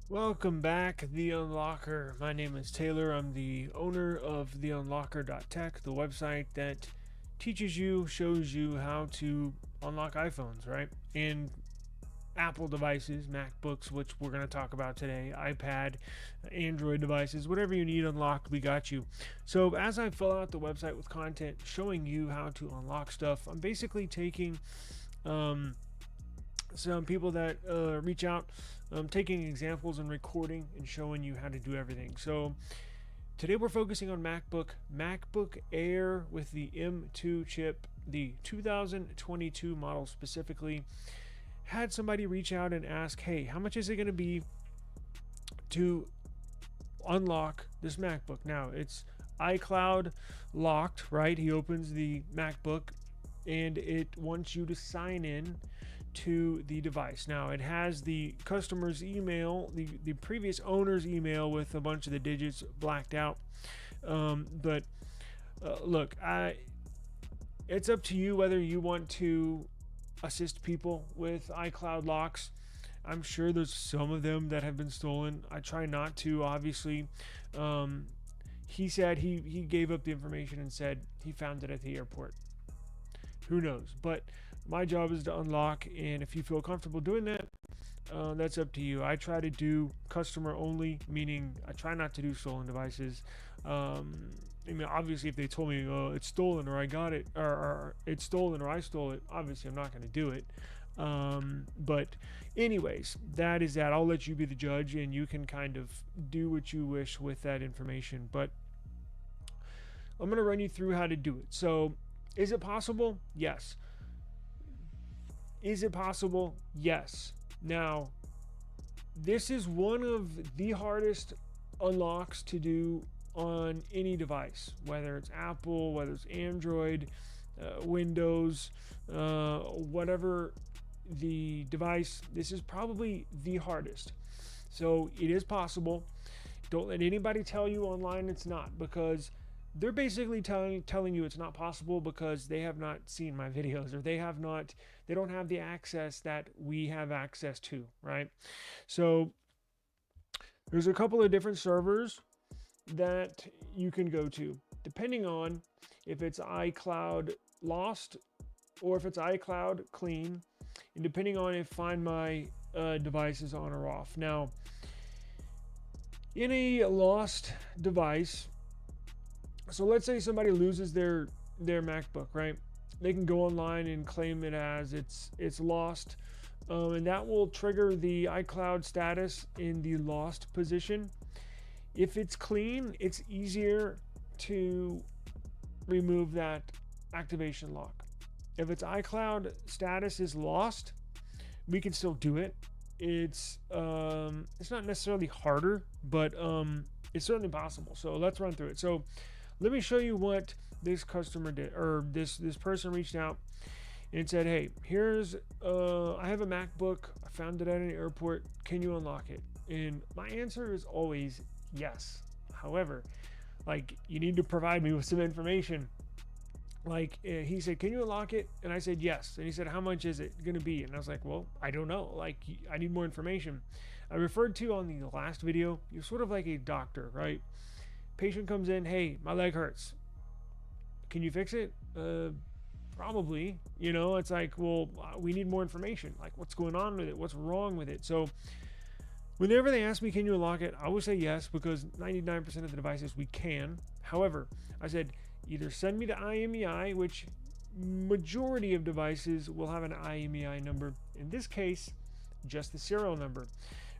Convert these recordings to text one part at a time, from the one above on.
Welcome back, The Unlocker. My name is Taylor. I'm the owner of theunlocker.tech, the website that teaches you, shows you how to unlock iPhones, right? And Apple devices, MacBooks, which we're going to talk about today, iPad, Android devices, whatever you need unlocked, we got you. So, as I fill out the website with content showing you how to unlock stuff, I'm basically taking some people that reach out, taking examples and recording and showing you how to do everything. So today we're focusing on MacBook Air with the M2 chip, the 2022 model specifically. Had somebody reach out and ask, hey, how much is it going to be to unlock this MacBook? Now it's iCloud locked, right? He opens the MacBook and it wants you to sign in to the device. Now it has the customer's email, the previous owner's email with a bunch of the digits blacked out. But look, it's up to you whether you want to assist people with iCloud locks. I'm sure there's some of them that have been stolen. I try not to, obviously. He said he gave up the information and said he found it at the airport. Who knows? But my job is to unlock, and if you feel comfortable doing that, that's up to you. I try to do customer only, meaning I try not to do stolen devices. I mean, obviously, if they told me it's stolen or I got it, or it's stolen or I stole it, obviously I'm not going to do it. But anyways, that is that. I'll let you be the judge, and you can kind of do what you wish with that information. But I'm going to run you through how to do it. So, is it possible? Yes. Is it possible? Yes. Now, this is one of the hardest unlocks to do on any device, whether it's Apple, whether it's Android, Windows, whatever the device. This is probably the hardest. So it is possible. Don't let anybody tell you online it's not, because they're basically telling you it's not possible because they have not seen my videos, or they don't have the access that we have access to, right? So there's a couple of different servers that you can go to depending on if it's iCloud lost or if it's iCloud clean, and depending on if Find My device is on or off. Now, in a lost device, so let's say somebody loses their MacBook, right? They can go online and claim it as it's lost, and that will trigger the iCloud status in the lost position. If it's clean, it's easier to remove that activation lock. If its iCloud status is lost, we can still do it. It's not necessarily harder, but it's certainly possible. So let's run through it. So let me show you what this customer did, or this person reached out and said, hey, here's I have a MacBook, I found it at an airport, can you unlock it? And my answer is always yes. However, like, you need to provide me with some information. Like, he said, can you unlock it? And I said yes. And he said, how much is it gonna be? And I was like, well, I don't know, like, I need more information. I referred to on the last video, you're sort of like a doctor, right? Patient comes in, hey, my leg hurts, can you fix it? Probably. It's like, well, we need more information, like what's going on with it, what's wrong with it. So whenever they ask me, can you unlock it, I would say yes, because 99% of the devices we can. However, I said either send me to IMEI, which majority of devices will have an IMEI number. In this case, just the serial number,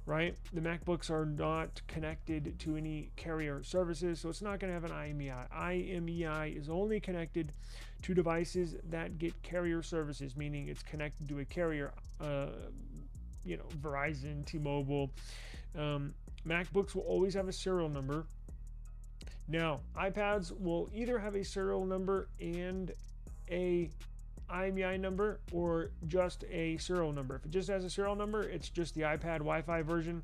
right? The MacBooks are not connected to any carrier services, so it's not going to have an IMEI. IMEI is only connected to devices that get carrier services, meaning it's connected to a carrier, Verizon, T-Mobile. MacBooks will always have a serial number. Now, iPads will either have a serial number and a IMEI number, or just a serial number. If it just has a serial number, it's just the iPad Wi-Fi version.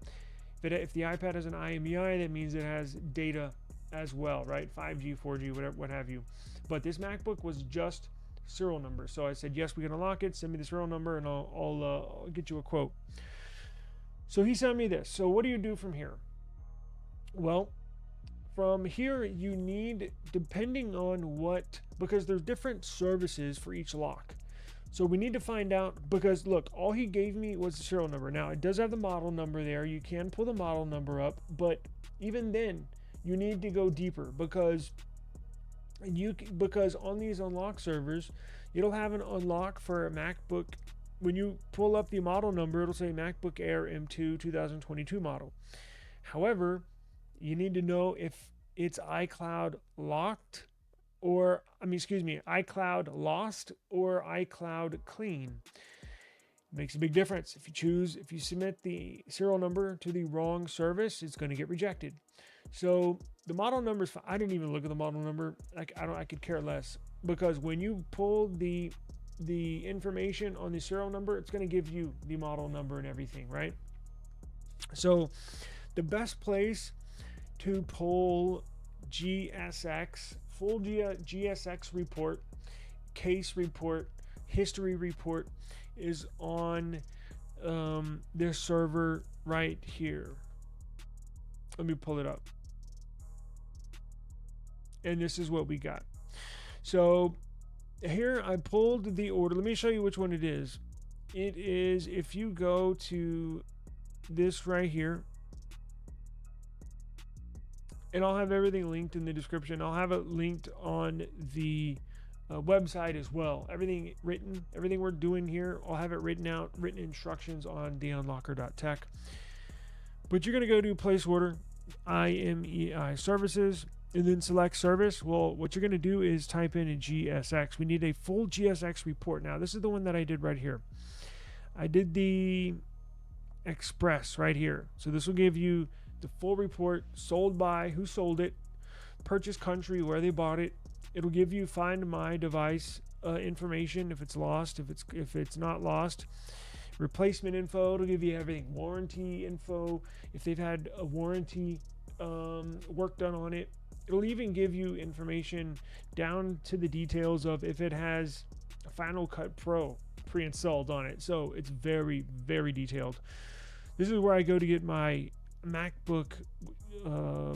If the iPad has an IMEI, that means it has data as well, right? 5G, 4G, whatever, what have you. But this MacBook was just serial number. So I said, yes, we can unlock it. Send me the serial number and I'll get you a quote. So he sent me this. So what do you do from here? Well, from here you need, depending on what, because there's different services for each lock. So we need to find out, because look, all he gave me was the serial number. Now it does have the model number there. You can pull the model number up, but even then you need to go deeper, because on these unlock servers, it'll have an unlock for a MacBook. When you pull up the model number, it'll say MacBook Air M2 2022 model. However, you need to know if it's iCloud locked, or iCloud lost or iCloud clean. It makes a big difference. If you submit the serial number to the wrong service, it's going to get rejected. So the model numbers, I didn't even look at the model number. I could care less, because when you pull the information on the serial number, it's going to give you the model number and everything, right? So the best place to pull GSX, full GSX report, case report, history report, is on this server right here. Let me pull it up. And this is what we got. So here I pulled the order. Let me show you which one it is. It is, if you go to this right here, and I'll have everything linked in the description. I'll have it linked on the website as well. Everything we're doing here, I'll have it written instructions on theunlocker.tech. But you're going to go to place order, IMEI services, and then select service. Well, what you're going to do is type in a GSX. We need a full GSX report. Now, this is the one that I did right here. I did the Express right here. So this will give you the full report, sold by, who sold it, purchase country, where they bought it. It'll give you find my device information, if it's lost, if it's not lost, replacement info. It'll give you everything, warranty info, if they've had a warranty work done on it. It'll even give you information down to the details of if it has a Final Cut Pro pre-installed on it. So it's very, very detailed. This is where I go to get my MacBook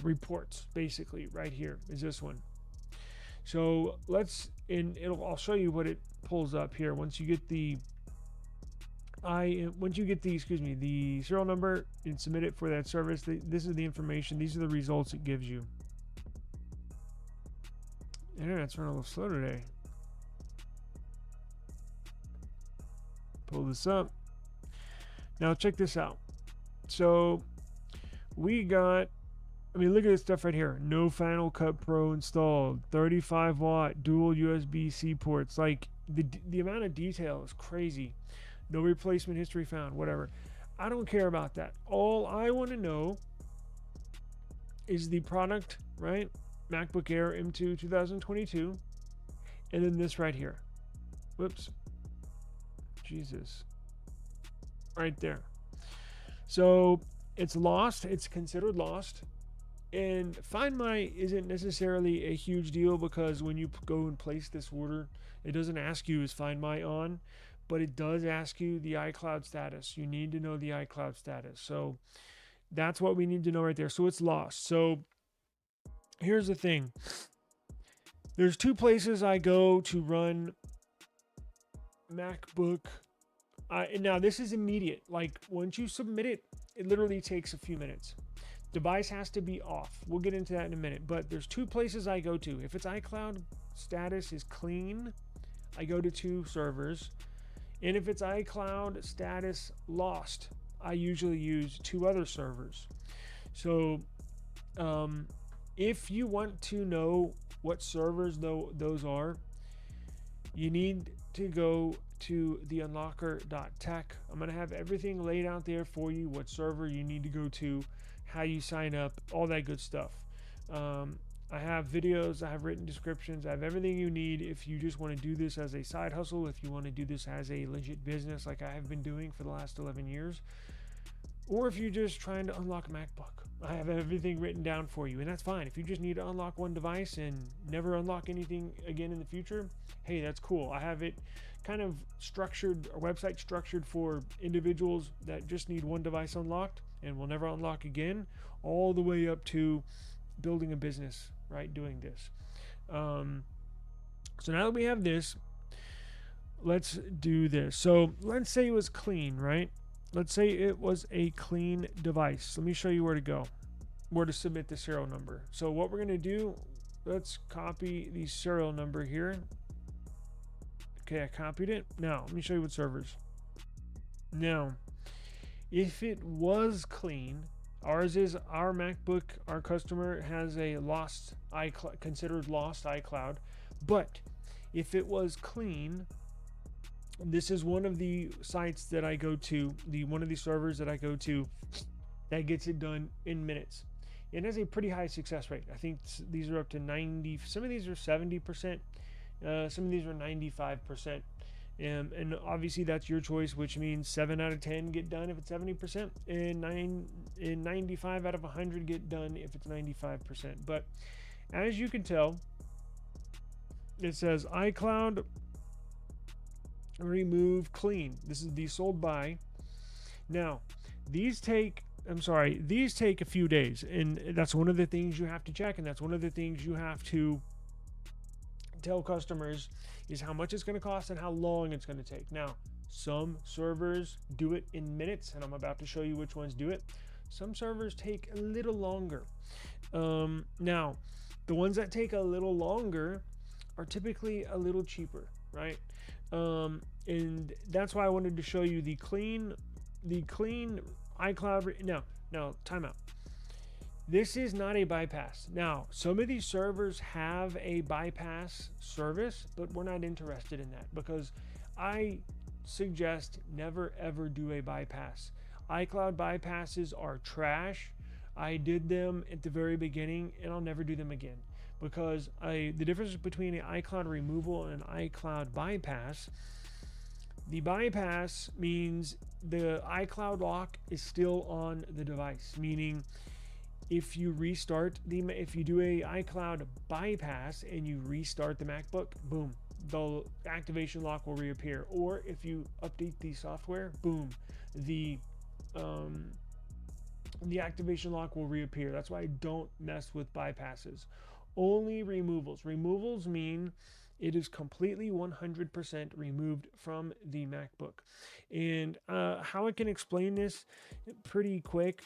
reports, basically. Right here is this one. So I'll show you what it pulls up here. Once you get the the serial number and submit it for that service, this is the information. These are the results it gives you. Internet's running a little slow today. Pull this up. Now check this out. So we got, look at this stuff right here. No Final Cut Pro installed. 35 watt dual USB-C ports. Like the amount of detail is crazy. No replacement history found. Whatever. I don't care about that. All I want to know is the product, right? MacBook Air M2 2022. And then this right here. Whoops. Jesus. Right there. So it's lost. It's considered lost. And Find My isn't necessarily a huge deal, because when you go and place this order, it doesn't ask you is Find My on, but it does ask you the iCloud status. You need to know the iCloud status. So that's what we need to know right there. So it's lost. So here's the thing. There's two places I go to run MacBook. And now this is immediate. Like once you submit it, it literally takes a few minutes. Device has to be off. We'll get into that in a minute. But there's two places I go to. If it's iCloud status is clean, I go to two servers. And if it's iCloud status lost, I usually use two other servers. So if you want to know what servers those are, you need to go to theunlocker.tech. I'm going to have everything laid out there for you, what server you need to go to, how you sign up, all that good stuff. I have videos, I have written descriptions, I have everything you need if you just want to do this as a side hustle, if you want to do this as a legit business like I have been doing for the last 11 years, or if you're just trying to unlock a MacBook. I have everything written down for you, and that's fine. If you just need to unlock one device and never unlock anything again in the future, hey, that's cool. I have it kind of structured, a website structured for individuals that just need one device unlocked and will never unlock again, all the way up to building a business, right? Doing this. So now that we have this, let's do this. So let's say it was clean, right? Let's say it was a clean device. Let me show you where to go, where to submit the serial number. So what we're going to do, let's copy the serial number here. Okay, I copied it. Now, let me show you what servers. Now, if it was clean, ours is our MacBook, our customer has a lost iCloud, considered lost iCloud. But if it was clean, this is one of the sites that I go to, one of the servers that I go to that gets it done in minutes. It has a pretty high success rate. I think these are up to 90, some of these are 70%, some of these are 95%. And obviously that's your choice, which means 7 out of 10 get done if it's 70%, and 95 out of 100 get done if it's 95%. But as you can tell, it says iCloud remove clean. This is the sold by. Now, these take a few days, and that's one of the things you have to check, and that's one of the things you have to tell customers is how much it's going to cost and how long it's going to take. Now, some servers do it in minutes, and I'm about to show you which ones do it. Some servers take a little longer. Now, the ones that take a little longer are typically a little cheaper, right? And that's why I wanted to show you the clean iCloud. Now, time out. This is not a bypass. Now, some of these servers have a bypass service, but we're not interested in that because I suggest never ever do a bypass. iCloud bypasses are trash. I did them at the very beginning, and I'll never do them again because the difference between an iCloud removal and an iCloud bypass, the bypass means the iCloud lock is still on the device, meaning if you if you do a iCloud bypass and you restart the MacBook, boom, the activation lock will reappear. Or if you update the software, boom, the activation lock will reappear. That's why I don't mess with bypasses. Only removals. Removals mean it is completely 100% removed from the MacBook. And how I can explain this pretty quick,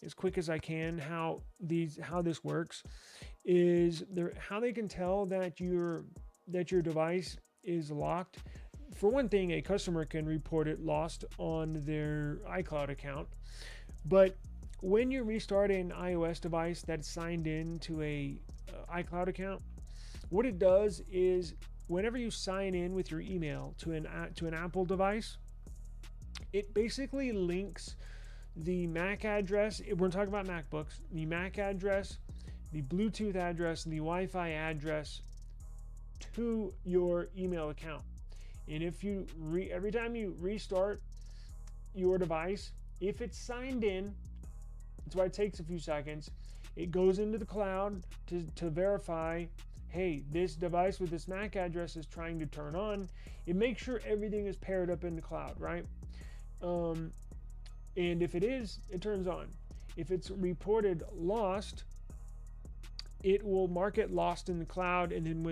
as quick as I can, how this works is how they can tell that your device is locked. For one thing, a customer can report it lost on their iCloud account. But when you restart an iOS device that's signed in to a iCloud account, what it does is whenever you sign in with your email to an Apple device, it basically links the MAC address. We're talking about MacBooks. The MAC address, the Bluetooth address, and the Wi-Fi address to your email account. And if you every time you restart your device, if it's signed in, that's why it takes a few seconds. It goes into the cloud to verify, hey, this device with this MAC address is trying to turn on. It makes sure everything is paired up in the cloud, right? And if it is, it turns on. If it's reported lost, it will mark it lost in the cloud, and then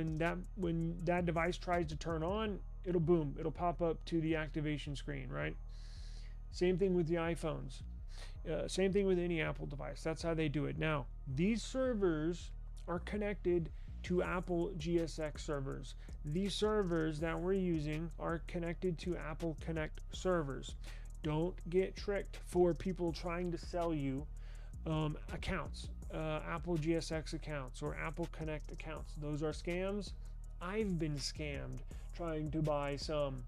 when that device tries to turn on, it'll pop up to the activation screen, right? Same thing with the iPhones. Same thing with any Apple device. That's how they do it. Now, these servers are connected to Apple GSX servers. These servers that we're using are connected to Apple Connect servers. Don't get tricked for people trying to sell you accounts, Apple GSX accounts or Apple Connect accounts. Those are scams. I've been scammed trying to buy some.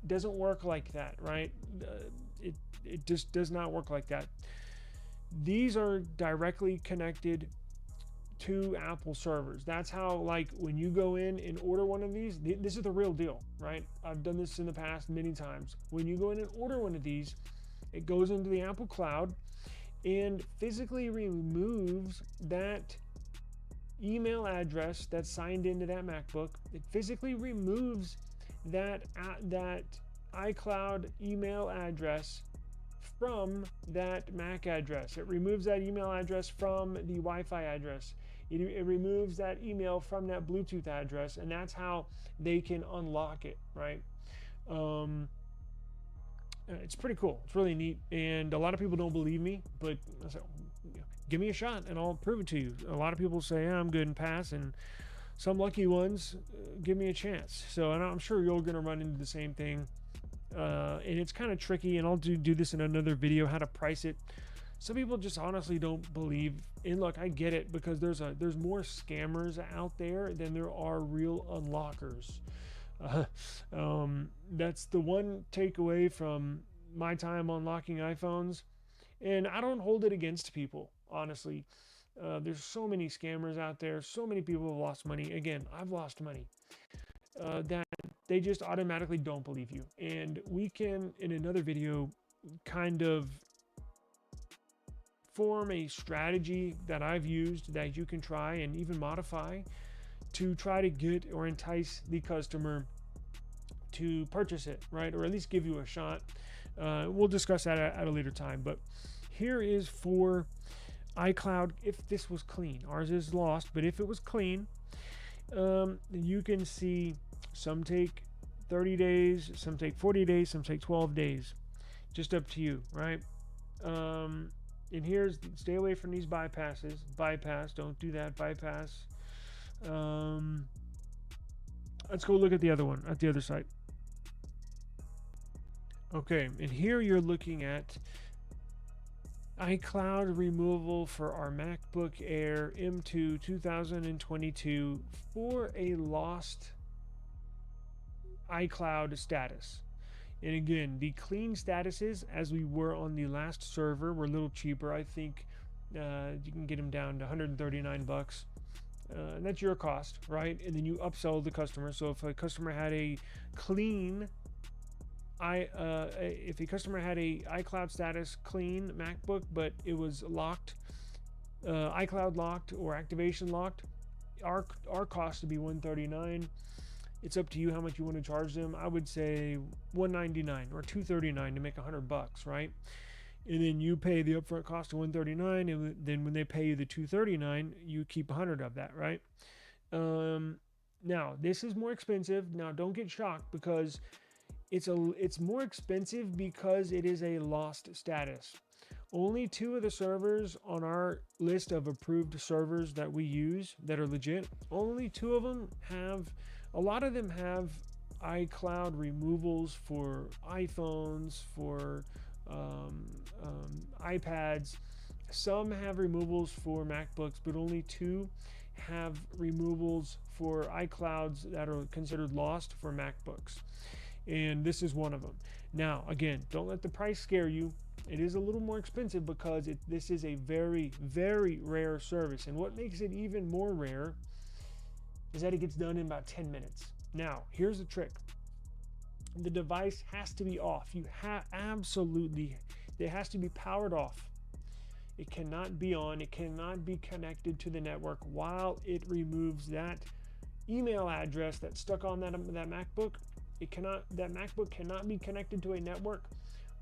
Doesn't work like that, right? It just does not work like that. These are directly connected to Apple servers. That's how, like, when you go in and order one of these, this is the real deal, right? I've done this in the past many times. When you go in and order one of these, it goes into the Apple cloud and physically removes that email address that's signed into that MacBook. It physically removes that iCloud email address from that Mac address. It removes that email address from the Wi-Fi address. It removes that email from that Bluetooth address, and that's how they can unlock it, right? It's pretty cool. It's really neat, and a lot of people don't believe me, but I said, give me a shot and I'll prove it to you. A lot of people say, I'm good and pass, and some lucky ones give me a chance. So, and I'm sure you're going to run into the same thing. And it's kind of tricky, and I'll do this in another video, how to price it. Some people just honestly don't believe. And look, I get it, because there's more scammers out there than there are real unlockers. That's the one takeaway from my time unlocking iPhones. And I don't hold it against people, honestly. There's so many scammers out there. So many people have lost money. Again, I've lost money. That they just automatically don't believe you. And we can, in another video, kind of form a strategy that I've used that you can try and even modify to try to get or entice the customer to purchase it, right? Or at least give you a shot. We'll discuss that at a later time. But here is for iCloud. If this was clean, ours is lost, but if it was clean, you can see some take 30 days, some take 40 days, some take 12 days. Just up to you, right? And here's, stay away from these bypasses. Bypass, don't do that. Bypass. Let's go look at the other one, at the other site. Okay, and here you're looking at iCloud removal for our MacBook Air M2 2022 for a lost iCloud status. And again, the clean statuses, as we were on the last server, were a little cheaper. I think you can get them down to 139 bucks. And that's your cost, right? And then you upsell the customer. So if a customer had a clean if a customer had a iCloud status clean MacBook, but it was locked, iCloud locked or activation locked, our cost would be $139. It's up to you how much you want to charge them. I would say $199 or $239 to make $100, right? And then you pay the upfront cost of $139, and then when they pay you the $239, you keep $100 of that, right? Now this is more expensive. Now don't get shocked, because it's more expensive because it is a lost status. Only 2 of the servers on our list of approved servers that we use that are legit, only 2 of them have, a lot of them have iCloud removals for iPhones, for iPads. Some have removals for MacBooks, but only 2 have removals for iClouds that are considered lost for MacBooks. And this is one of them. Now, again, don't let the price scare you. It is a little more expensive because this is a very, very rare service. And what makes it even more rare is that it gets done in about 10 minutes. Now, here's the trick. The device has to be off. You absolutely, it has to be powered off. It cannot be on. It cannot be connected to the network while it removes that email address that's stuck on that MacBook. That MacBook cannot be connected to a network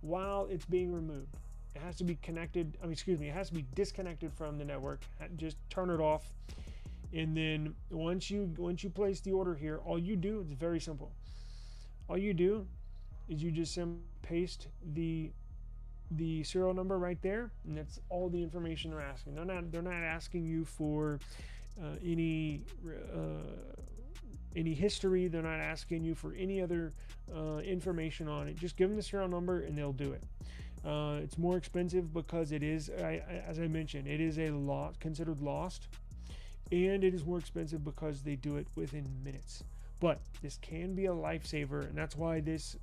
while it's being removed. It has to be connected, it has to be disconnected from the network. Just turn it off. And then once you place the order here, all you do, it's very simple. All you do is you just simply paste the serial number right there, and that's all the information they're asking. They're not asking you for any history. They're not asking you for any other information on it. Just give them the serial number and they'll do it. It's more expensive because it is, as I mentioned, it is considered lost, and it is more expensive because they do it within minutes. But this can be a lifesaver, and that's why this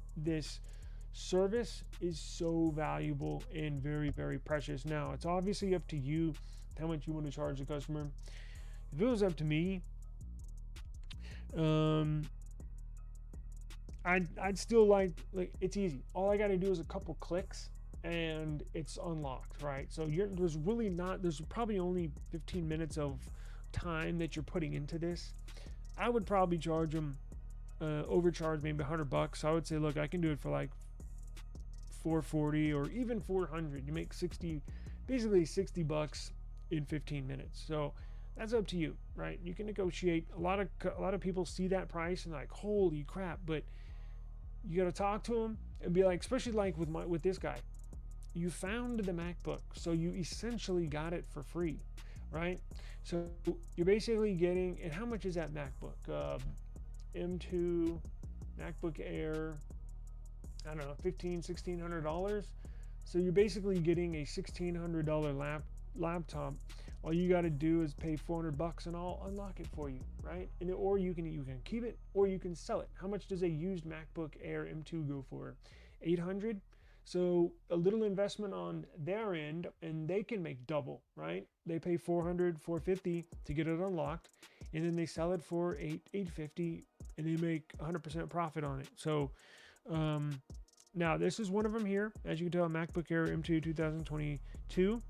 service is so valuable and very, very precious. Now, it's obviously up to you how much you want to charge the customer. If it was up to me, I'd still like it's easy. All I got to do is a couple clicks and it's unlocked, right? So there's probably only 15 minutes of time that you're putting into this, I would probably charge them, overcharge maybe $100. I would say, look, I can do it for like 440 or even 400. You make basically $60 in 15 minutes. So that's up to you, right? You can negotiate. A lot of people see that price and like, holy crap! But you got to talk to them and be like, especially like with this guy, you found the MacBook, so you essentially got it for free, right? So you're basically getting, and how much is that MacBook? M2 MacBook Air, I don't know, $1,600. So you're basically getting a $1,600 laptop. All you got to do is pay $400 and I'll unlock it for you, right? And or you can keep it or you can sell it. How much does a used MacBook Air M2 go for? $800. So a little investment on their end, and they can make double, right? They pay $400, $450 to get it unlocked, and then they sell it for $850, and they make 100% profit on it. So now this is one of them here, as you can tell, MacBook Air M2 2022.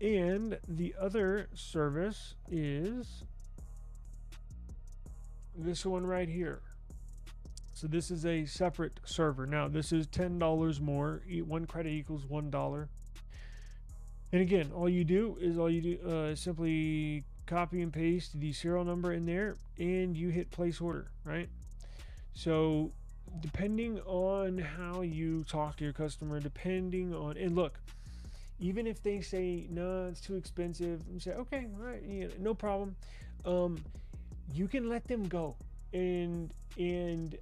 And the other service is this one right here. So this is a separate server. Now this is $10 more. One credit equals $1. And again, all you do is simply copy and paste the serial number in there, and you hit place order, right? So depending on how you talk to your customer, and look, even if they say no, it's too expensive, you say okay, all right, no problem. You can let them go, and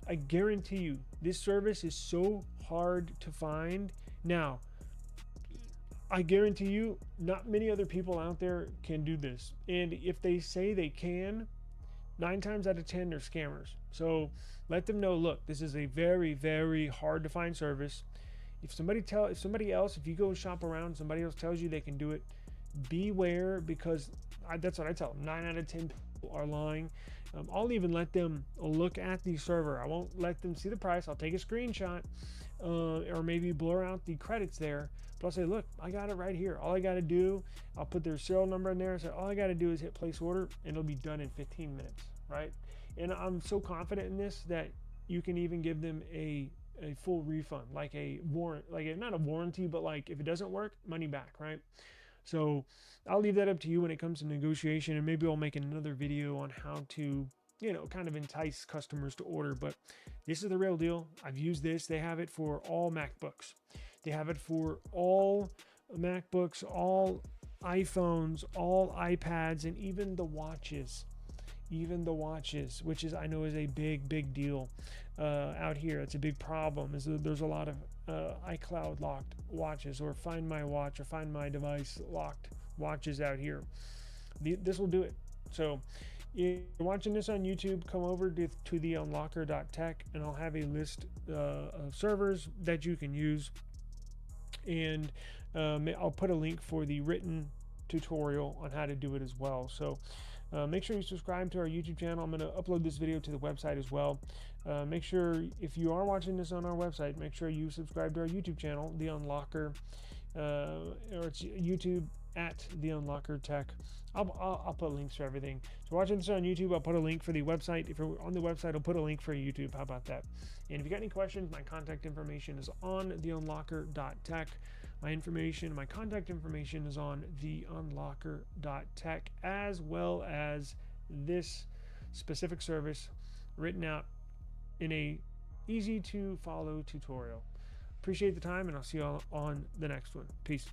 I guarantee you, this service is so hard to find. Now, I guarantee you, not many other people out there can do this. And if they say they can, 9 times out of 10 they're scammers. So let them know, look, this is a very, very hard to find service. If you go shop around, somebody else tells you they can do it, beware, because that's what I tell them. 9 out of 10 people are lying. I'll even let them look at the server. I won't let them see the price. I'll take a screenshot, or maybe blur out the credits there. But I'll say, look, I got it right here. All I got to do, I'll put their serial number in there and say, all I got to do is hit place order, and it'll be done in 15 minutes, right? And I'm so confident in this that you can even give them a full refund, like a warrant, like not a warranty, but like if it doesn't work, money back, right? So I'll leave that up to you when it comes to negotiation, and maybe I'll make another video on how to, kind of entice customers to order. But this is the real deal. I've used this. They have it for all MacBooks. They have it for all MacBooks, all iPhones, all iPads, and even the watches. Which is, I know, is a big deal out here. It's a big problem. There's a lot of iCloud locked watches, or Find My Watch or Find My Device locked watches out here. This will do it. So if you're watching this on YouTube, come over to theunlocker.tech, and I'll have a list of servers that you can use, and I'll put a link for the written tutorial on how to do it as well. So make sure you subscribe to our YouTube channel. I'm going to upload this video to the website as well. Make sure, if you are watching this on our website, make sure you subscribe to our YouTube channel, The Unlocker, or it's YouTube at The Unlocker Tech. I'll put links for everything. So watching this on YouTube, I'll put a link for the website. If you're on the website, I'll put a link for YouTube. How about that? And if you got any questions, my contact information is on theunlocker.tech. My contact information is on theunlocker.tech, as well as this specific service written out in a easy to follow tutorial. Appreciate the time, and I'll see you all on the next one. Peace.